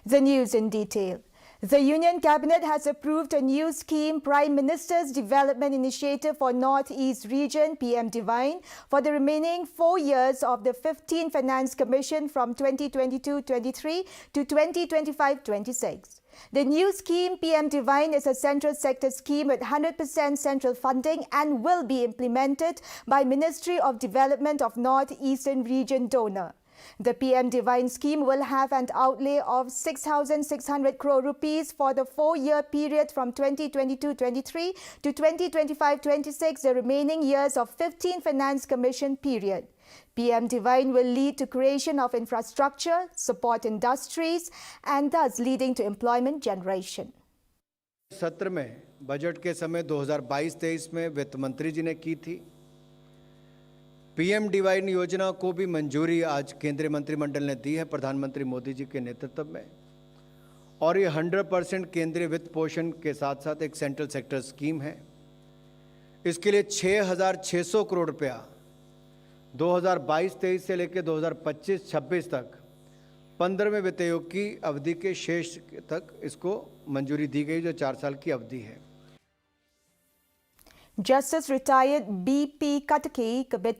The news in detail. The Union Cabinet has approved a new scheme, Prime Minister's Development Initiative for North East Region, PM Divine, for the remaining 4 years of the 15th Finance Commission from 2022-23 to 2025-26. The new scheme, PM Divine, is a central sector scheme with 100% central funding and will be implemented by Ministry of Development of North Eastern Region donor. The PM Divine scheme will have an outlay of 6,600 crore rupees for the 4-year period from 2022-23 to 2025-26, the remaining years of 15th Finance Commission period. PM Divine will lead to creation of infrastructure, support industries, and thus leading to employment generation. सत्र में budget के समय 2022-23 में वित्त मंत्री जी ने की थी। पीएम डिवाइन योजना को भी मंजूरी आज केंद्रीय मंत्रिमंडल ने दी है प्रधानमंत्री मोदी जी के नेतृत्व में, और ये 100% केंद्रीय वित्त पोषण के साथ साथ एक सेंट्रल सेक्टर स्कीम है। इसके लिए 6,600 करोड़ रुपया 2022-23 से लेकर 2025-26 तक 15वें वित्त आयोग की अवधि के शेष तक इसको मंजूरी दी गई, जो 4 साल की अवधि है। Justice retired B.P. Kataki